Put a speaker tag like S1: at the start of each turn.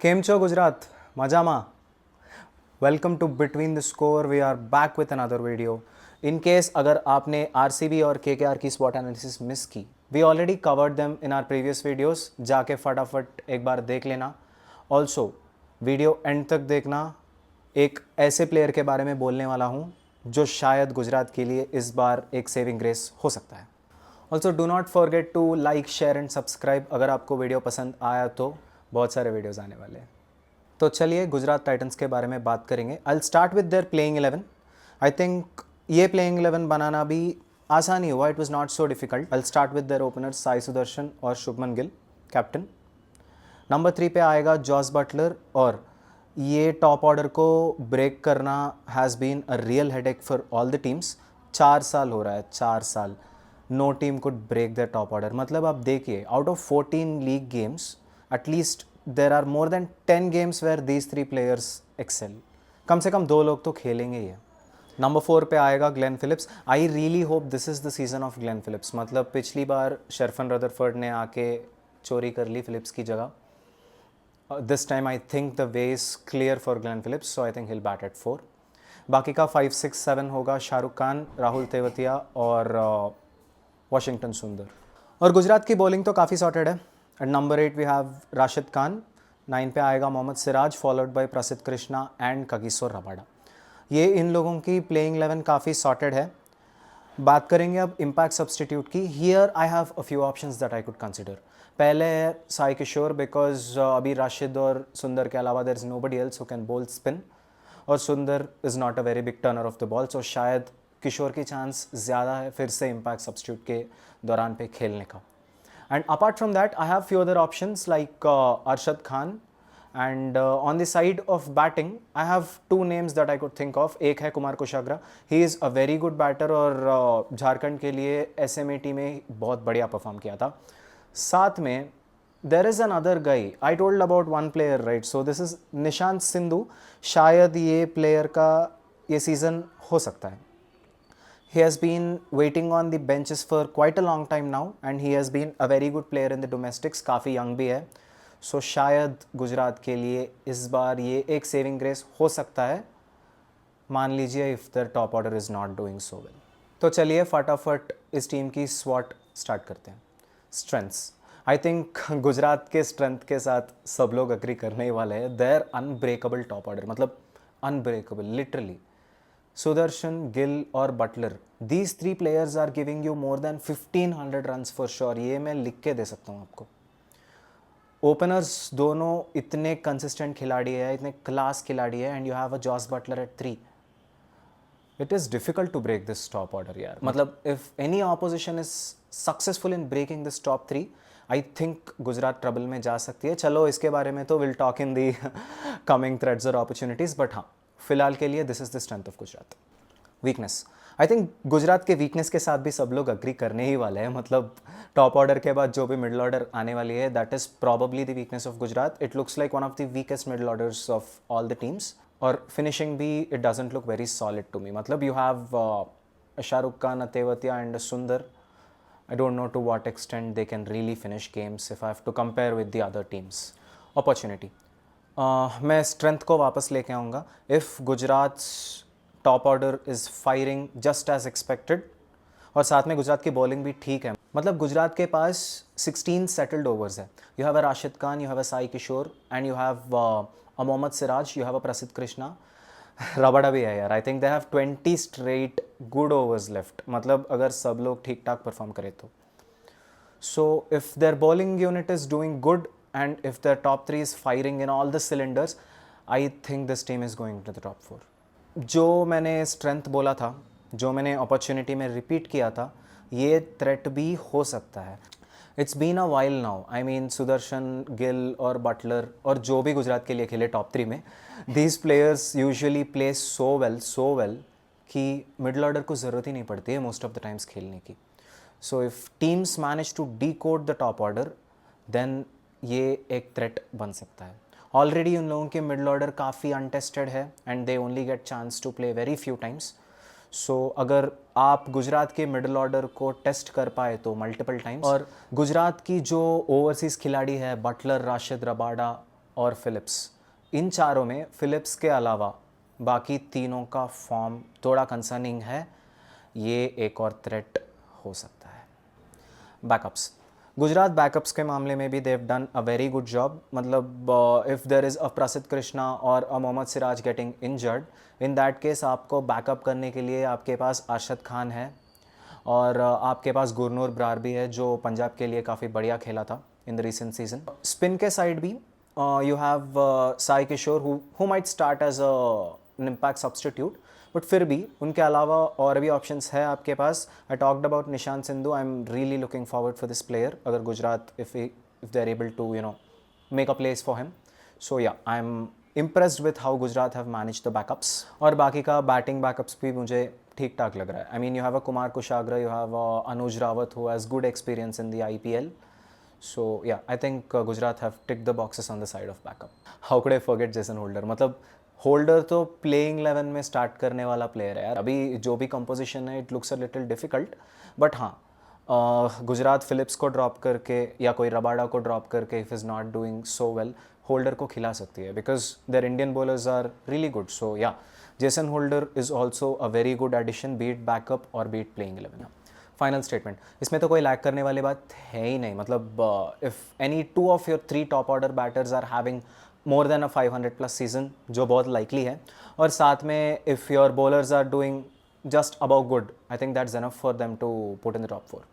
S1: केम छो गुजरात मजामा welcome to between the score we are back with another video in case अगर आपने RCB और केकेआर की स्पॉट एनालिसिस मिस की we already covered them in our previous videos जाके फटाफट एक बार देख लेना ऑल्सो वीडियो एंड तक देखना एक ऐसे प्लेयर के बारे में बोलने वाला हूँ जो शायद गुजरात के लिए इस बार एक सेविंग ग्रेस हो सकता है also do not forget to like share and subscribe अगर आपको वीडियो पसंद आया तो बहुत सारे वीडियोज़ आने वाले हैं तो चलिए गुजरात टाइटंस के बारे में बात करेंगे I will start with their playing 11 I think ये प्लेइंग 11 बनाना भी आसान ही हुआ it was not so difficult I will start with their opener Sai Sudarshan और शुभमन गिल कैप्टन नंबर 3 पे आएगा जॉस बटलर और ये टॉप ऑर्डर को ब्रेक करना has been a real headache for all the teams 4 साल हो रहा है 4 साल no team could break the top order मतलब आप देखिए out of 14 league games at least there are more than 10 games where these 3 players excel कम से कम 2 लोग तो खेलेंगे ही है नंबर 4 पे आएगा Glenn Phillips I really hope this is the season of Glenn Phillips मतलब पिछली बार शेरफन रदरफर्ड ने आके चोरी कर ली फिलिप्स की जगह this time I think the way is clear for Glenn Phillips so I think he'll bat at 4 बाकी का 5, 6, 7 होगा शाहरुख खान राहुल तेवतिया और वाशिंगटन सुंदर और गुजरात की बॉलिंग तो काफ़ी सॉर्टेड है at number 8 we have Rashid Khan 9 पे आएगा मोहम्मद सिराज फॉलोड बाय प्रसिद्ध कृष्णा एंड कगिसो रबाडा ये इन लोगों की प्लेइंग 11 काफ़ी सॉर्टेड है बात करेंगे अब इम्पैक्ट सब्सटीट्यूट की here I have a few options that I could consider पहले है साई किशोर बिकॉज अभी राशिद और सुंदर के अलावा there is nobody else who can bowl spin और Sundar is not a very big turner of the ball so शायद किशोर की चांस ज़्यादा है फिर से इम्पैक्ट सब्सटीट्यूट के दौरान पे खेलने का and apart from that I have few other options like Arshad Khan and on the side of batting I have 2 names that I could think of एक है Kumar Kushagra he is a very good batter और झारखंड के लिए एसएमए में बहुत बढ़िया perform किया था साथ में देर इज़ एन अदर गाई I told about one player right so this is Nishant Sindhu शायद ये प्लेयर का ये सीज़न हो सकता है he has been waiting on the benches for quite a long time now and he has been a very good player in the domestics काफ़ी young भी है सो शायद गुजरात के लिए इस बार ये एक सेविंग ग्रेस हो सकता है मान लीजिए if the top order is not doing so well तो चलिए फटाफट इस टीम की स्वॉट स्टार्ट करते हैं स्ट्रेंथ्स आई थिंक गुजरात के स्ट्रेंथ के साथ सब लोग अग्री करने ही वाले हैं देयर अनब्रेकेबल टॉप ऑर्डर मतलब अनब्रेकेबल लिटरली सुदर्शन गिल और Buttler these 3 players are giving you more than 1500 runs for sure ये मैं लिख के दे सकता हूँ आपको ओपनर्स दोनों इतने कंसिस्टेंट खिलाड़ी है इतने क्लास खिलाड़ी है and you have a Jos Buttler at 3 it is difficult to break this top order यार मतलब if any opposition is successful in breaking this top 3 I think Gujarat trouble में जा सकती है चलो इसके बारे में तो will talk in the coming threads और अपॉर्चुनिटीज़ बट हाँ फिलहाल के लिए this is the strength of Gujarat weakness I think Gujarat के वीकनेस के साथ भी सब लोग अग्री करने ही वाले हैं मतलब टॉप ऑर्डर के बाद जो भी मिडिल ऑर्डर आने वाली है that is probably the weakness of Gujarat it looks like one of the weakest middle orders of all the teams और फिनिशिंग भी it doesn't look very solid to me मतलब you have Shahrukh Khan Tewatia and Sundar I don't know to what extent they can really finish games if I have to compare with the other teams. Opportunity. मैं strength को वापस लेके आऊँगा if Gujarat top order is firing just as expected और साथ में गुजरात की bowling भी ठीक है मतलब गुजरात के पास 16 सेटल्ड ओवर्स है you have a Rashid Khan you have a Sai Kishore and you have a Mohammed Siraj you have a Prasidh Krishna Rabada भी है यार I think they have 20 straight good overs left मतलब अगर सब लोग ठीक ठाक परफॉर्म करें तो so if their bowling unit is doing good and if their top 3 is firing in all the cylinders I think this team is going to the top 4 जो मैंने स्ट्रेंथ बोला था जो मैंने अपॉर्चुनिटी में रिपीट किया था ये थ्रेट भी हो सकता है it's been a while now I mean Sudharsan Gill और बटलर और जो भी गुजरात के लिए खेले टॉप 3 में these players usually play so well कि मिडल ऑर्डर को ज़रूरत ही नहीं पड़ती है मोस्ट ऑफ द टाइम्स खेलने की so if teams manage to decode the top order then ये एक थ्रेट बन सकता है ऑलरेडी उन लोगों के मिडल ऑर्डर काफ़ी अनटेस्टेड है and they only get chance to play very few times so अगर आप गुजरात के मिडल ऑर्डर को टेस्ट कर पाए तो मल्टीपल टाइम्स और गुजरात की जो ओवरसीज़ खिलाड़ी है बटलर राशिद रबाडा और फिलिप्स, इन चारों में फिलिप्स के अलावा बाकी तीनों का फॉर्म थोड़ा कंसर्निंग है, ये एक और थ्रेट हो सकता है। बैकअप्स, गुजरात बैकअप्स के मामले में भी they've done a very good job. मतलब if there is a Prasidh Krishna और a Mohammed Siraj getting injured, in that case आपको बैकअप करने के लिए आपके पास अरशद खान है और आपके पास गुरनूर ब्रार भी है जो पंजाब के लिए काफ़ी बढ़िया खेला था in the recent season. Spin के साइड भी you have Sai Kishore who might start as an impact substitute, but फिर भी उनके अलावा और भी ऑप्शंस है आपके पास। I talked about Nishant Sindhu, I am really looking forward for this player अगर Gujarat if they are able to make a place for him. So yeah, I am impressed with how Gujarat have managed the backups। और बाकी का batting backups भी मुझे ठीक ठाक लग रहा है। I mean you have a Kumar Kushagra, you have Anuj Rawat who has good experience in the IPL। So yeah, I think Gujarat have ticked the boxes on the side of backup। How could I forget Jason Holder? मतलब holder तो playing 11 में start करने वाला player है यार। अभी जो भी कंपोजिशन है it looks a little difficult, but हाँ, गुजरात फिलिप्स को ड्रॉप करके या कोई रबाडा को ड्रॉप करके if is not doing so well, Holder को खिला सकती है because their Indian bowlers are really good. So yeah, Jason Holder is also a very good addition, be it backup और बीट प्लेइंग 11। फाइनल स्टेटमेंट, इसमें तो कोई lack करने वाली बात है ही नहीं। मतलब if any two of your 3 top order batters are having more than a 500+ season, जो बहुत लाइकली है, और साथ में if your bowlers are doing just about good, I think that's enough for them to put in the top 4।